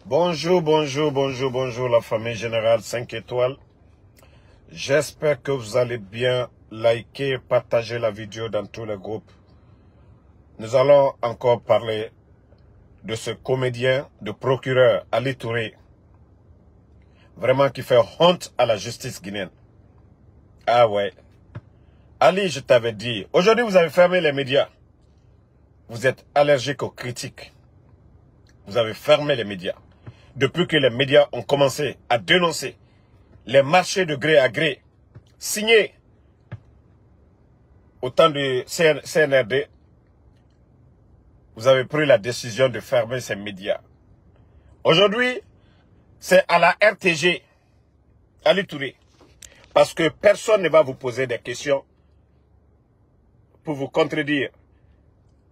Bonjour, bonjour, bonjour, bonjour la famille Générale 5 étoiles. J'espère que vous allez bien. Liker et partager la vidéo dans tous les groupes. Nous allons encore parler de ce comédien, de procureur Ali Touré. Vraiment qui fait honte à la justice guinéenne. Ah ouais. Ali, je t'avais dit. Aujourd'hui, vous avez fermé les médias. Vous êtes allergique aux critiques. Vous avez fermé les médias. Depuis que les médias ont commencé à dénoncer les marchés de gré à gré signés au temps du CNRD, vous avez pris la décision de fermer ces médias. Aujourd'hui, c'est à la RTG, Ali Touré, parce que personne ne va vous poser des questions pour vous contredire.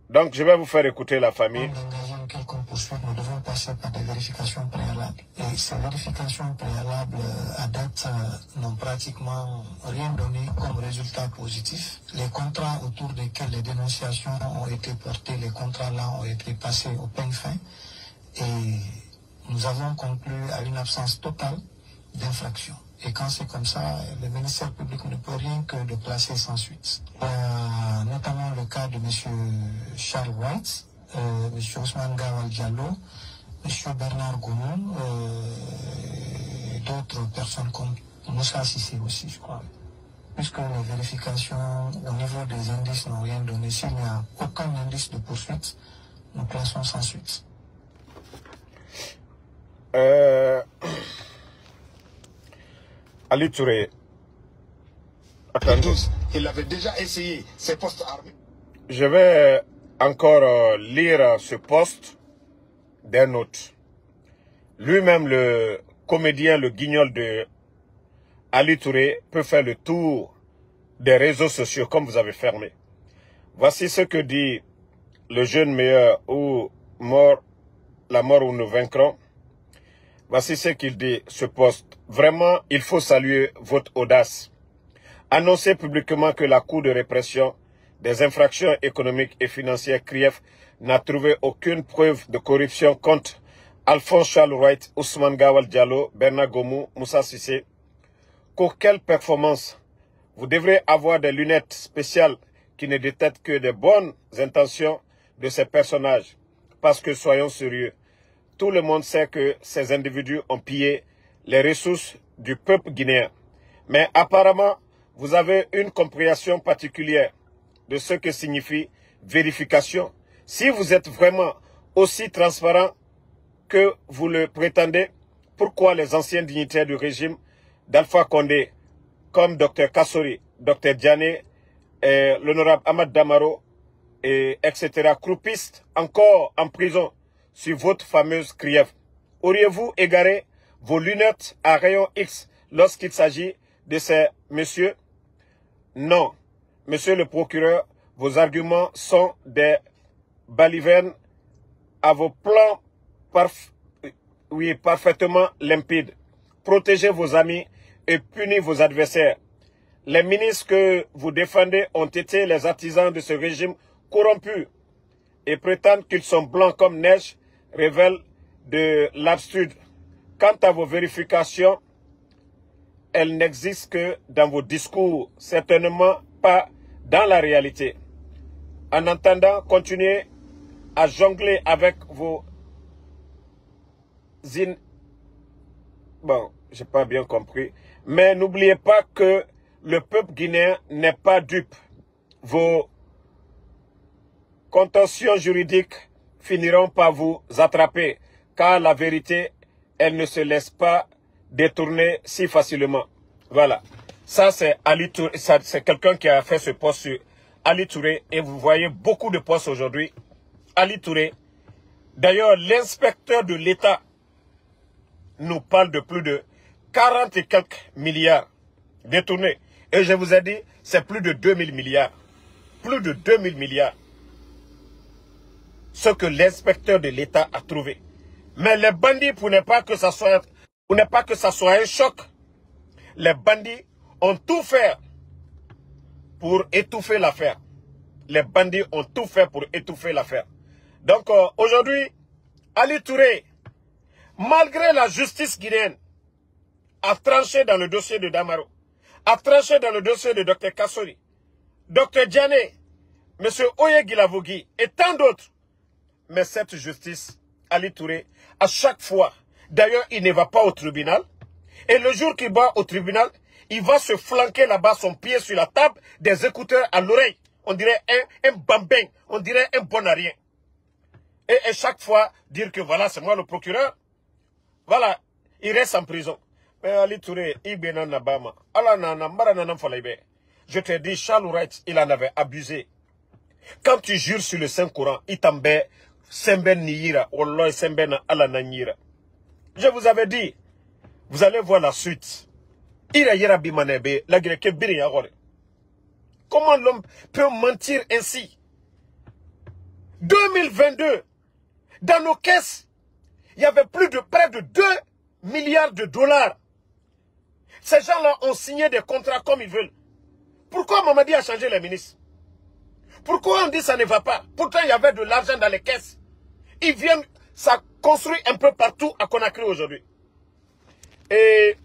Donc, je vais vous faire écouter la famille. Nous devons passer par des vérifications préalables. Et ces vérifications préalables, à date, n'ont pratiquement rien donné comme résultat positif. Les contrats autour desquels les dénonciations ont été portées, les contrats-là ont été passés au peigne fin. Et nous avons conclu à une absence totale d'infraction. Et quand c'est comme ça, le ministère public ne peut rien que de classer sans suite. Notamment le cas de M. Charles White, M. Ousmane Gawal Diallo, M. Bernard Goumou, et d'autres personnes comme Moussa Sissé aussi, je crois. Puisque les vérifications au niveau des indices n'ont rien donné, s'il n'y a aucun indice de poursuite, nous classons sans suite. Ali Touré, attendez. Il avait déjà essayé ses postes armés. Je vais encore lire ce poste d'un autre. Lui-même, le comédien, le guignol de Ali Touré, peut faire le tour des réseaux sociaux comme vous avez fermé. Voici ce que dit le jeune meilleur ou mort, la mort où nous vaincrons. Voici ce qu'il dit, ce poste. Vraiment, il faut saluer votre audace. Annoncer publiquement que la Cour de répression des infractions économiques et financières CRIEF n'a trouvé aucune preuve de corruption contre Alphonse Charles Wright, Ousmane Gawal Diallo, Bernard Goumou, Moussa Sissé. Pour quelle performance? Vous devrez avoir des lunettes spéciales qui ne détectent que des bonnes intentions de ces personnages. Parce que soyons sérieux, tout le monde sait que ces individus ont pillé les ressources du peuple guinéen. Mais apparemment, vous avez une compréhension particulière de ce que signifie vérification. Si vous êtes vraiment aussi transparent que vous le prétendez, pourquoi les anciens dignitaires du régime d'Alpha Condé, comme Dr Kassori, Dr Diané, l'honorable Ahmad Damaro, etc., croupissent encore en prison sur votre fameuse CRIEF? Auriez-vous égaré vos lunettes à rayon X lorsqu'il s'agit de ces messieurs? Non. Monsieur le procureur, vos arguments sont des balivernes à vos plans parfaitement limpides. Protégez vos amis et punis vos adversaires. Les ministres que vous défendez ont été les artisans de ce régime corrompu et prétendent qu'ils sont blancs comme neige, révèlent de l'absurde. Quant à vos vérifications, elles n'existent que dans vos discours, certainement pas dans la réalité. En attendant, continuez à jongler avec vos... Bon, j'ai pas bien compris. Mais n'oubliez pas que le peuple guinéen n'est pas dupe. Vos contentions juridiques finiront par vous attraper, car la vérité, elle ne se laisse pas détourner si facilement. Voilà. Ça, c'est Ali Touré. C'est quelqu'un qui a fait ce post sur Ali Touré. Et vous voyez beaucoup de posts aujourd'hui. Ali Touré. D'ailleurs, l'inspecteur de l'État nous parle de plus de 40 et quelques milliards détournés. Et je vous ai dit, c'est plus de 2000 milliards. Plus de 2000 milliards. Ce que l'inspecteur de l'État a trouvé. Mais les bandits, pour ne pas que ça soit un choc, les bandits ont tout fait pour étouffer l'affaire. Les bandits ont tout fait pour étouffer l'affaire. Donc aujourd'hui, Ali Touré, malgré la justice guinéenne, a tranché dans le dossier de Damaro, a tranché dans le dossier de Dr Kassori, Dr Diané, M. Oye Guilavogui et tant d'autres. Mais cette justice, Ali Touré, à chaque fois, d'ailleurs, il ne va pas au tribunal. Et le jour qu'il va au tribunal, il va se flanquer là-bas, son pied sur la table, des écouteurs à l'oreille. On dirait un bambin, on dirait un bon à rien. Et chaque fois, dire que voilà, c'est moi le procureur. Voilà, il reste en prison. Mais Ali Touré, je te dis, Charles Wright, il en avait abusé. Quand tu jures sur le Saint-Courant, il t'embe, semben niyira, wallah semben ala nanyira. Je vous avais dit, vous allez voir la suite. Comment l'homme peut mentir ainsi? 2022, dans nos caisses, il y avait plus de près de 2 milliards de dollars. Ces gens-là ont signé des contrats comme ils veulent. Pourquoi Mamadi a changé les ministres? Pourquoi on dit ça ne va pas? Pourtant, il y avait de l'argent dans les caisses. Ils viennent, ça construit un peu partout à Conakry aujourd'hui. Et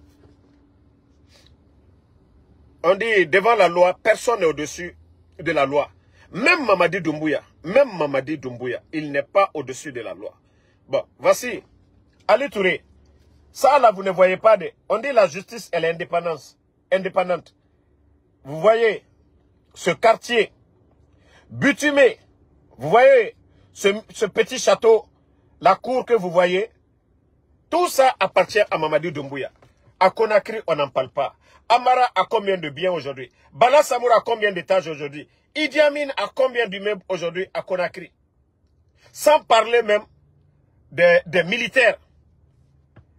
on dit, devant la loi, personne n'est au-dessus de la loi. Même Mamadi Doumbouya, il n'est pas au-dessus de la loi. Bon, voici, Ali Touré. Ça, là, vous ne voyez pas de... On dit la justice, elle est indépendante. Vous voyez ce quartier bitumé. Vous voyez ce petit château, la cour que vous voyez. Tout ça appartient à Mamadi Doumbouya. À Conakry, on n'en parle pas. Amara a combien de biens aujourd'hui? Bala Samoura a combien d'étages aujourd'hui? Idi Amin a combien d'immeubles aujourd'hui à Conakry? Sans parler même des militaires.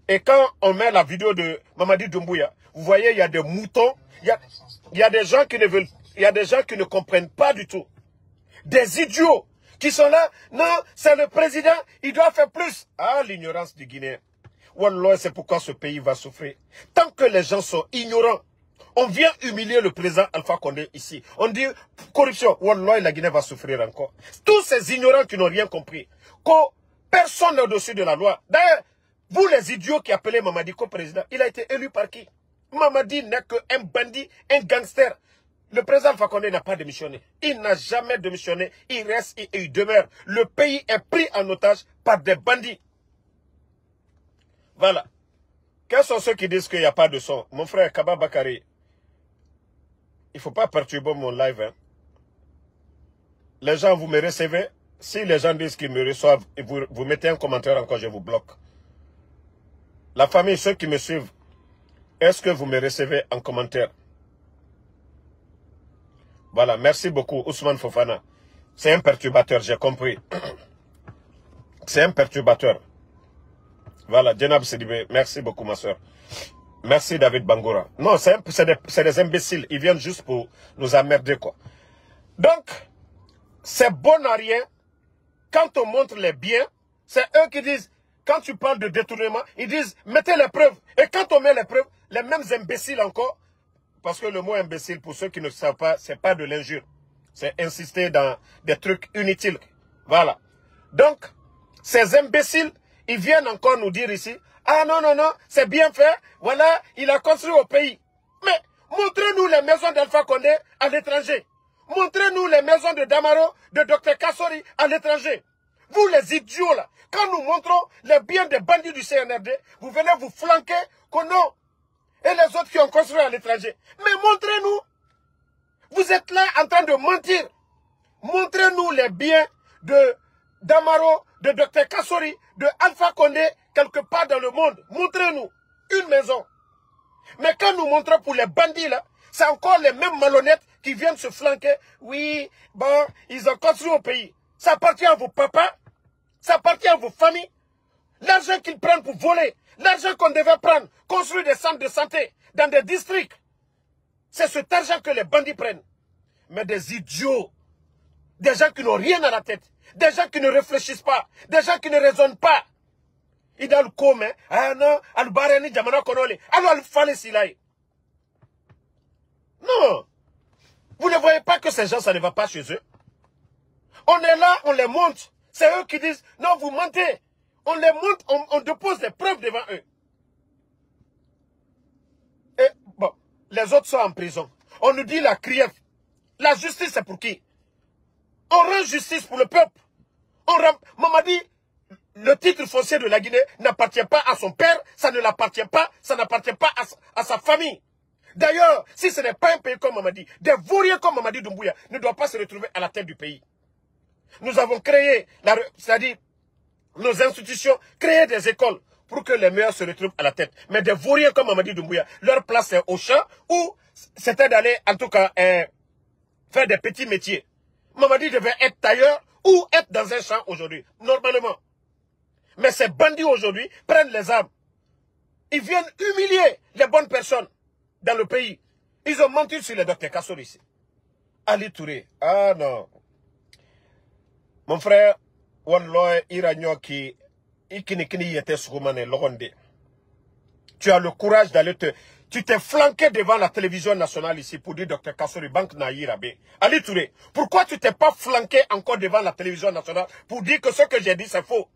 Et quand on met la vidéo de Mamadi Doumbouya, vous voyez, il y a des moutons, il y a des gens qui ne veulent, il y a des gens qui ne comprennent pas du tout. Des idiots qui sont là, non, c'est le président, il doit faire plus. Ah, l'ignorance du Guinéen. Wallah, c'est pourquoi ce pays va souffrir. Tant que les gens sont ignorants, on vient humilier le président Alpha Condé ici. On dit corruption. Wallah, la Guinée va souffrir encore. Tous ces ignorants qui n'ont rien compris. Que personne n'est au-dessus de la loi. D'ailleurs, vous les idiots qui appelez Mamadi comme président, il a été élu par qui? Mamadi n'est qu'un bandit, un gangster. Le président Alpha Condé n'a pas démissionné. Il n'a jamais démissionné. Il reste et il demeure. Le pays est pris en otage par des bandits. Voilà. Quels sont ceux qui disent qu'il n'y a pas de son? Mon frère Kaba Bakari, il ne faut pas perturber mon live. Hein. Les gens, vous me recevez. Si les gens disent qu'ils me reçoivent, et vous mettez un commentaire encore, je vous bloque. La famille, ceux qui me suivent, est-ce que vous me recevez en commentaire? Voilà, merci beaucoup, Ousmane Fofana. C'est un perturbateur, j'ai compris. C'est un perturbateur. Voilà, Djenab Sedibé, merci beaucoup, ma soeur. Merci, David Bangoura. Non, c'est des imbéciles. Ils viennent juste pour nous emmerder, quoi. Donc, c'est bon à rien. Quand on montre les biens, c'est eux qui disent, quand tu parles de détournement, ils disent, mettez les preuves. Et quand on met les preuves, les mêmes imbéciles encore, parce que le mot imbécile, pour ceux qui ne savent pas, c'est pas de l'injure. C'est insister dans des trucs inutiles. Voilà. Donc, ces imbéciles, ils viennent encore nous dire ici, ah non, non, non, c'est bien fait, voilà, il a construit au pays. Mais montrez-nous les maisons d'Alpha Condé à l'étranger. Montrez-nous les maisons de Damaro, de Dr Kassori à l'étranger. Vous les idiots là, quand nous montrons les biens des bandits du CNRD, vous venez vous flanquer qu'on non. Et les autres qui ont construit à l'étranger. Mais montrez-nous. Vous êtes là en train de mentir. Montrez-nous les biens de Damaro, de Dr Kassori, de Alpha Condé, quelque part dans le monde. Montrez-nous une maison. Mais quand nous montrons pour les bandits là, c'est encore les mêmes malhonnêtes qui viennent se flanquer. Oui, bon, ils ont construit au pays. Ça appartient à vos papas, ça appartient à vos familles. L'argent qu'ils prennent pour voler, l'argent qu'on devait prendre, construire des centres de santé dans des districts. C'est cet argent que les bandits prennent. Mais des idiots, des gens qui n'ont rien à la tête, des gens qui ne réfléchissent pas, des gens qui ne raisonnent pas. Ils ont le commun. Ah non, al-Barani, Jamana Konole, alors al-Fale Silai. Non. Vous ne voyez pas que ces gens, ça ne va pas chez eux. On est là, on les monte. C'est eux qui disent, non, vous mentez. On les montre, on dépose des preuves devant eux. Et bon, les autres sont en prison. On nous dit la CRIEF. La justice, c'est pour qui? On rend justice pour le peuple. Mamadi, le titre foncier de la Guinée n'appartient pas à son père, ça ne l'appartient pas, ça n'appartient pas à sa famille. D'ailleurs, si ce n'est pas un pays comme Mamadi, des vauriens comme Mamadi Doumbouya ne doivent pas se retrouver à la tête du pays. Nous avons créé, c'est-à-dire nos institutions, créé des écoles pour que les meilleurs se retrouvent à la tête. Mais des vauriens comme Mamadi Doumbouya, leur place est au champ ou c'était d'aller, en tout cas, faire des petits métiers. Mamadi devait être tailleur ou être dans un champ aujourd'hui, normalement. Mais ces bandits aujourd'hui prennent les armes. Ils viennent humilier les bonnes personnes dans le pays. Ils ont menti sur le docteur Kassori ici. Ali Touré. Ah non. Mon frère, Walloy Iranyo qui était soumane Loronde. Tu as le courage d'aller tu t'es flanqué devant la télévision nationale ici pour dire Dr Kassori Bank Naïrabe. Ali Touré, pourquoi tu t'es pas flanqué encore devant la télévision nationale pour dire que ce que j'ai dit c'est faux?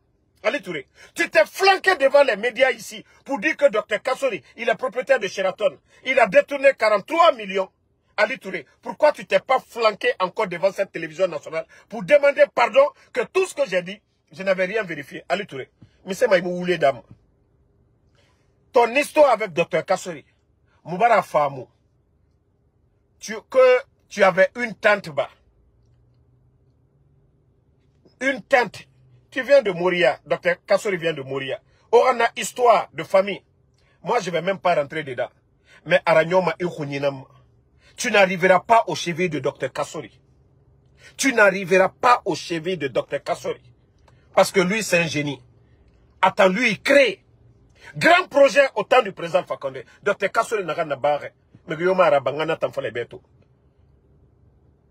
Ali Touré, tu t'es flanqué devant les médias ici pour dire que Dr Kassori, il est propriétaire de Sheraton. Il a détourné 43 millions. Ali Touré, pourquoi tu t'es pas flanqué encore devant cette télévision nationale pour demander pardon que tout ce que j'ai dit, je n'avais rien vérifié? Ali Touré, mais c'est Maïmou Oulé Dam. Ton histoire avec Dr Kassori, Moubara Famou, que tu avais une tante bas. Une tante. Tu viens de Moria. Dr Kassori vient de Moria. On a histoire de famille. Moi, je ne vais même pas rentrer dedans. Mais Aranyoma Ikhouninam, tu n'arriveras pas au chevet de Dr Kassori. Tu n'arriveras pas au chevet de Dr Kassori. Parce que lui, c'est un génie. Attends, lui, il crée. Grand projet au temps du président Fakonde. Dr Kassori n'a rien à barrer. Mais Guillaume Arabangana t'en fallait beto.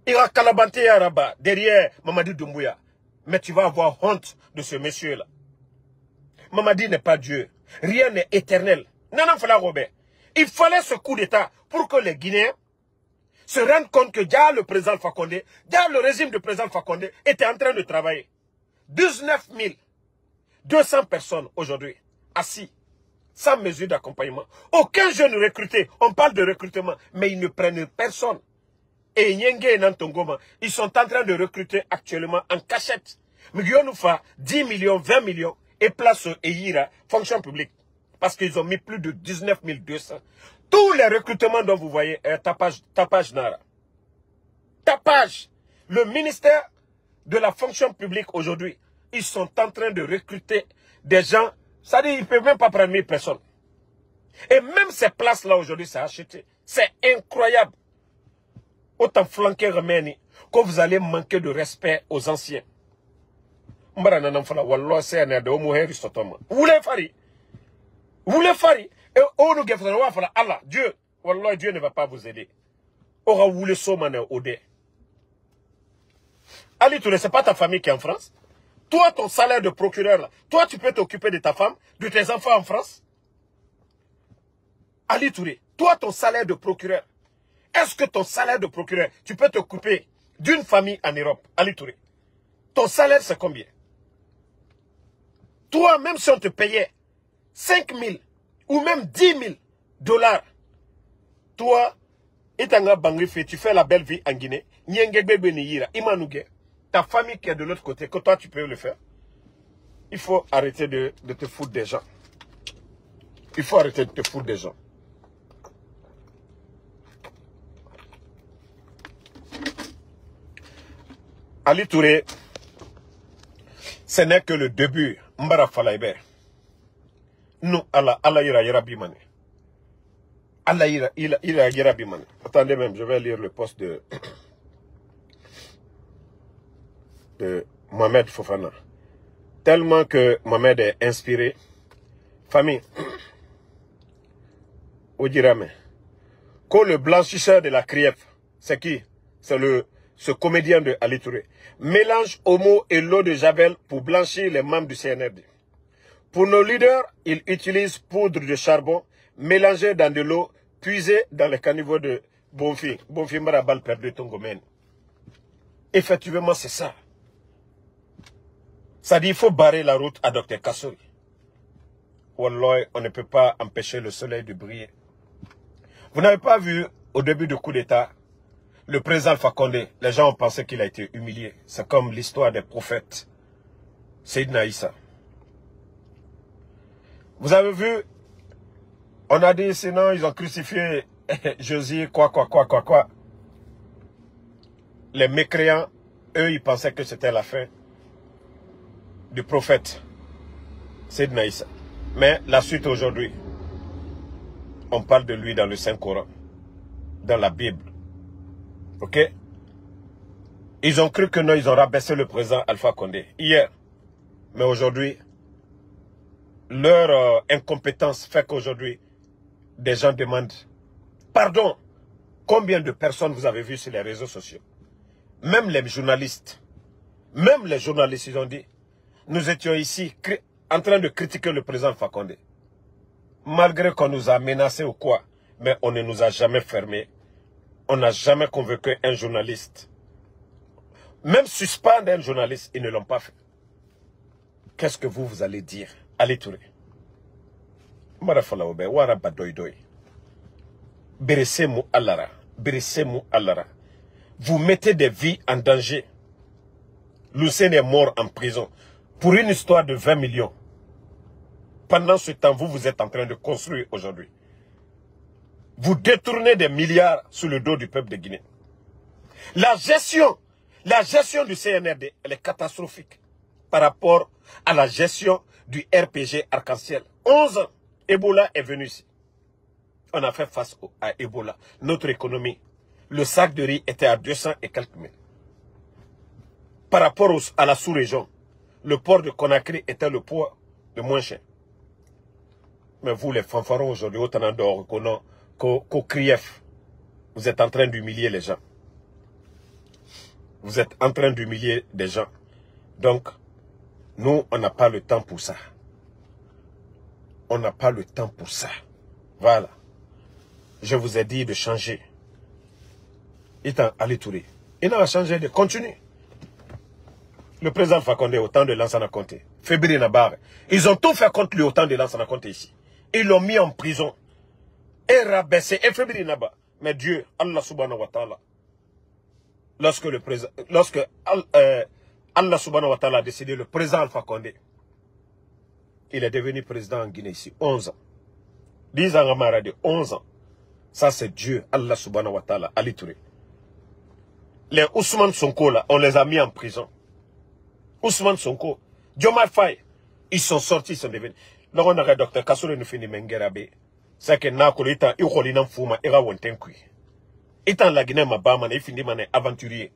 Il a calabanté Araba derrière Mamadi Doumbouya. Mais tu vas avoir honte de ce monsieur-là. Mamadi n'est pas Dieu. Rien n'est éternel. Nanan Fala Robert. Il fallait ce coup d'État pour que les Guinéens se rendent compte que déjà le président Fakonde, déjà le régime du président Fakonde était en train de travailler. 19 200 personnes aujourd'hui assis, sans mesure d'accompagnement. Aucun jeune recruté. On parle de recrutement, mais ils ne prennent personne. Et Nyenge et Nantongoma, ils sont en train de recruter actuellement en cachette. Mugionoufa, 10 millions, 20 millions, et place Eira, fonction publique. Parce qu'ils ont mis plus de 19 200. Tous les recrutements dont vous voyez, tapage Nara. Tapage. Le ministère de la fonction publique aujourd'hui, ils sont en train de recruter des gens, c'est-à-dire ils ne peuvent même pas prendre 1000 personnes. Et même ces places-là aujourd'hui, c'est acheté. C'est incroyable. Autant flanquer Remeni, que vous allez manquer de respect aux anciens. Vous voulez fari. Vous voulez fari. Et Allah, Dieu, Wallah, Dieu ne va pas vous aider. Aura voulu somane ode. Ali Touré, c'est pas ta famille qui est en France. Toi, ton salaire de procureur, là, toi, tu peux t'occuper de ta femme, de tes enfants en France. Ali Touré, toi, ton salaire de procureur. Est-ce que ton salaire de procureur, tu peux t'occuper d'une famille en Europe? Ali Touré, ton salaire, c'est combien? Toi, même si on te payait 5 000 ou même 10 000 $, toi, tu fais la belle vie en Guinée. Ta famille qui est de l'autre côté, que toi, tu peux le faire. Il faut arrêter de te foutre des gens. Il faut arrêter de te foutre des gens. Ali Touré, ce n'est que le début. Mbara Falaïber. Nous, Allah ira bimane. Allah ira bimane. Attendez même, je vais lire le post de Mohamed Fofana. Tellement que Mohamed est inspiré. Famille. Odirame. Que le blanchisseur de la CRIEF, c'est qui? C'est ce comédien de Ali Touré. Mélange homo et l'eau de Javel pour blanchir les membres du CNRD. Pour nos leaders, ils utilisent poudre de charbon mélangée dans de l'eau puisée dans les caniveaux de Bonfi. Bonfi Marabal perdu ton gomen. Effectivement, c'est ça. Ça dit, il faut barrer la route à Dr Kassory. Wallah, on ne peut pas empêcher le soleil de briller. Vous n'avez pas vu, au début du coup d'État, le président Alpha Condé, les gens ont pensé qu'il a été humilié. C'est comme l'histoire des prophètes. Seydina Issa. Vous avez vu, on a dit, sinon ils ont crucifié Jésus, quoi. Les mécréants, eux, ils pensaient que c'était la fin du prophète Seydina Issa. Mais la suite aujourd'hui, on parle de lui dans le Saint-Coran, dans la Bible. Ok? Ils ont cru que non, ils ont rabaissé le président Alpha Condé hier. Mais aujourd'hui, leur incompétence fait qu'aujourd'hui, des gens demandent pardon. Combien de personnes vous avez vu sur les réseaux sociaux? Même les journalistes, ils ont dit, nous étions ici en train de critiquer le président Alpha Condé. Malgré qu'on nous a menacés ou quoi, mais on ne nous a jamais fermés. On n'a jamais convoqué un journaliste. Même suspendre un journaliste, ils ne l'ont pas fait. Qu'est-ce que vous allez dire? Allez Touré. Marafalaoube, Waraba Doidoy. Beresemu Allara. Beresemu Allara. Vous mettez des vies en danger. Lucien est mort en prison pour une histoire de 20 millions. Pendant ce temps, vous êtes en train de construire aujourd'hui. Vous détournez des milliards sur le dos du peuple de Guinée. La gestion du CNRD, elle est catastrophique par rapport à la gestion du RPG Arc-en-Ciel. 11 ans, Ebola est venu ici. On a fait face à Ebola. Notre économie, le sac de riz était à 200 et quelques mille. Par rapport à la sous-région, le port de Conakry était le port le moins cher. Mais vous, les fanfarons, aujourd'hui, autant d'or qu'au CRIEF, vous êtes en train d'humilier les gens. Vous êtes en train d'humilier des gens. Donc, nous, on n'a pas le temps pour ça. On n'a pas le temps pour ça. Voilà. Je vous ai dit de changer. Allez Touré. Il n'a pas changé de continuer. Le président Alpha Condé au temps de Lansana Conté, Fébri Nabar, ils ont tout fait contre lui au temps de Lansana Conté ici. Ils l'ont mis en prison. Et rabaissé. Et Fébri Nabar. Mais Dieu, Allah subhanahu wa ta'ala, lorsque Allah subhanahu wa ta'ala a décidé, le président Alpha Condé, il est devenu président en Guinée ici, 11 ans. 10 ans à Maradi, 11 ans. Ça c'est Dieu, Allah subhanahu wa ta'ala, Ali Touré. Les Ousmane Sonko là, on les a mis en prison. Ousmane Sonko, Diomaye Faye, ils sont sortis, ils sont devenus. Donc on a le docteur Kassory nous finit Mengerabe. C'est que Nakolo étant Irolinam Fouma, Ira Wontenkui. Étant la Guinée Mabama, il finit mané aventurier.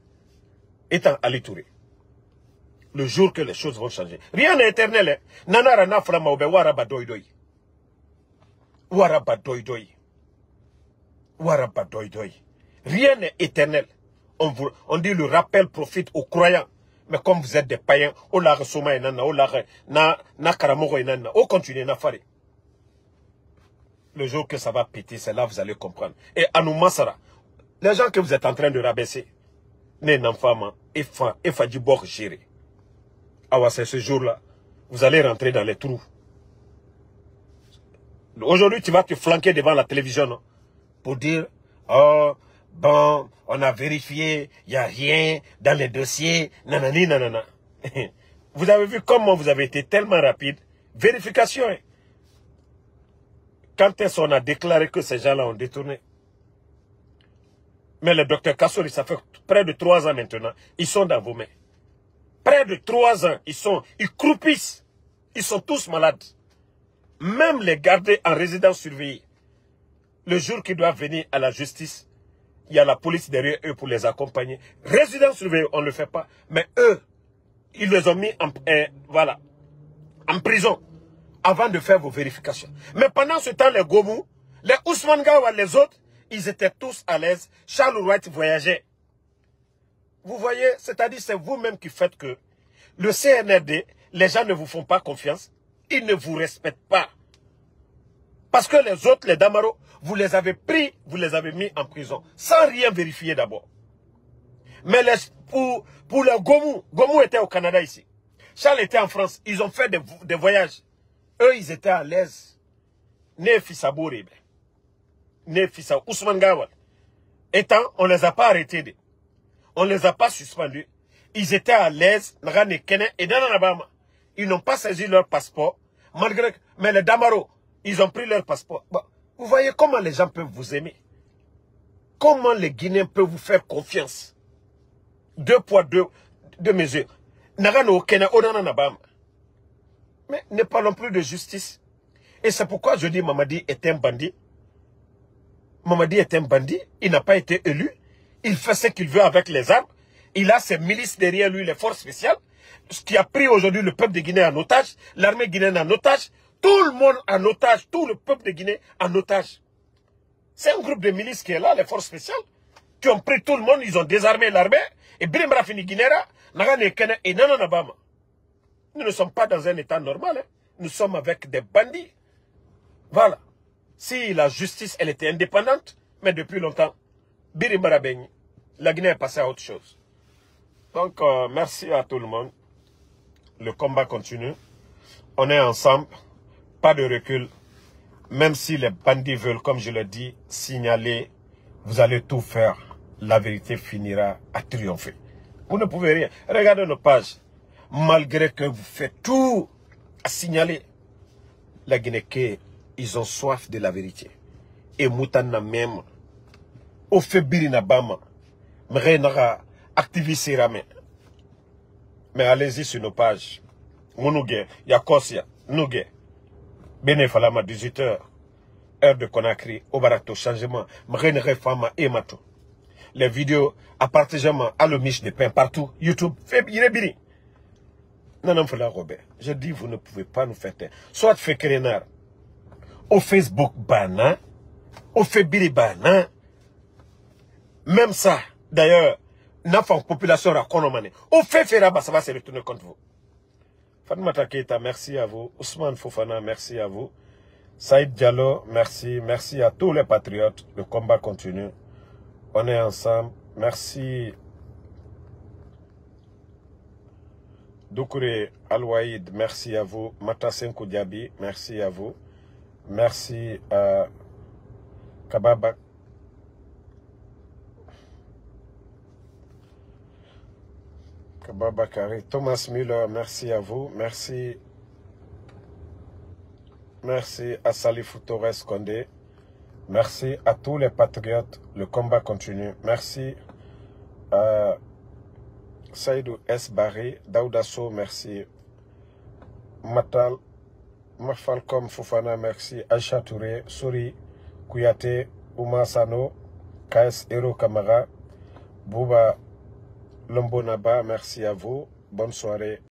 Étant Ali Touré. Le jour que les choses vont changer. Rien n'est éternel. Nanara Naframa Obe Waraba Doidoi. Waraba Doidoi. Waraba Doidoi. Rien n'est éternel. On dit le rappel profite aux croyants. Mais comme vous êtes des païens, on l'a reçu, na karamoro enana, on continue na fare. Le jour que ça va péter, c'est là que vous allez comprendre. Et à nous Massara, les gens que vous êtes en train de rabaisser, n'est n'enfant, et fadi bord géré. Ah c'est ce jour-là, vous allez rentrer dans les trous. Aujourd'hui, tu vas te flanquer devant la télévision, non, pour dire, oh, bon, on a vérifié, il n'y a rien dans les dossiers, nanani, nanana. Vous avez vu comment vous avez été tellement rapide. Vérification. Hein. Quand est-ce qu'on a déclaré que ces gens-là ont détourné? Mais le docteur Kassory, ça fait près de 3 ans maintenant, ils sont dans vos mains. Près de 3 ans, ils croupissent. Ils sont tous malades. Même les garder en résidence surveillée. Le jour qu'ils doivent venir à la justice, il y a la police derrière eux pour les accompagner. Résidence surveillée, on ne le fait pas. Mais eux, ils les ont mis en prison avant de faire vos vérifications. Mais pendant ce temps, les Gomou, les Ousmane Gawa, les autres, ils étaient tous à l'aise. Charles Wright voyageait. Vous voyez, c'est-à-dire c'est vous-même qui faites que le CNRD, les gens ne vous font pas confiance. Ils ne vous respectent pas. Parce que les autres, les Damaro, vous les avez pris, vous les avez mis en prison, sans rien vérifier d'abord. Mais pour le Gomou était au Canada ici. Charles était en France. Ils ont fait des voyages. Eux, ils étaient à l'aise. Nefissa Bourebe. Nefissa Ousmane Gawal. Étant, on ne les a pas arrêtés. On ne les a pas suspendus. Ils étaient à l'aise. Et dans l'Alabama, ils n'ont pas saisi leur passeport. Malgré que, mais les Damaro, ils ont pris leur passeport. Bon, vous voyez comment les gens peuvent vous aimer. Comment les Guinéens peuvent vous faire confiance. 2 poids, 2 mesures. Mais ne parlons plus de justice. Et c'est pourquoi je dis Mamadi est un bandit. Mamadi est un bandit. Il n'a pas été élu. Il fait ce qu'il veut avec les armes. Il a ses milices derrière lui, les forces spéciales. Ce qui a pris aujourd'hui le peuple de Guinée en otage. L'armée guinéenne en otage. Tout le monde en otage. Tout le peuple de Guinée en otage. C'est un groupe de milices qui est là, les forces spéciales, qui ont pris tout le monde, ils ont désarmé l'armée. Et Birimra fini Guinera, et Nananabama. Nous ne sommes pas dans un état normal. Hein. Nous sommes avec des bandits. Voilà. Si la justice, elle était indépendante, mais depuis longtemps, Birimra Beni, la Guinée est passée à autre chose. Donc, merci à tout le monde. Le combat continue. On est ensemble. Pas de recul. Même si les bandits veulent, comme je l'ai dit, signaler, vous allez tout faire. La vérité finira à triompher. Vous ne pouvez rien. Regardez nos pages. Malgré que vous faites tout à signaler, la Guinée, ils ont soif de la vérité. Et Moutana même, au fait Birina Bama, activiste Ramé. Mais allez-y sur nos pages. Mounougué, Yakosia, Nougué. Benefalama 18h, heure de Conakry, au Barato, changement, Fama et Mato. Les vidéos à partager à le miche de pain partout, YouTube, fait biri. Non, Robert. Je dis, vous ne pouvez pas nous faire taire. Soit fait Kerenar, au Facebook Bana, au fait Biri Bana. Même ça, d'ailleurs, n'a pas une population à Konomane. Au fait Feraba, ça va se retourner contre vous. Fatmata Keita, merci à vous. Ousmane Fofana, merci à vous. Saïd Diallo, merci. Merci à tous les patriotes. Le combat continue. On est ensemble. Merci. Doukouré Alouaïd, merci à vous. Matasenko Diaby, merci à vous. Merci à Kababa. Kababakari. Thomas Müller, merci à vous. Merci. Merci à Salifou Torres Condé. Merci à tous les patriotes. Le combat continue. Merci à Saïdou S. Barry, Daoudasso, merci. Matal, Mafalcom Fofana, merci. Aïcha Touré, Souri, Kouyaté, Ouma Sano, KS Hero Kamara, Bouba Lombonaba, merci à vous. Bonne soirée.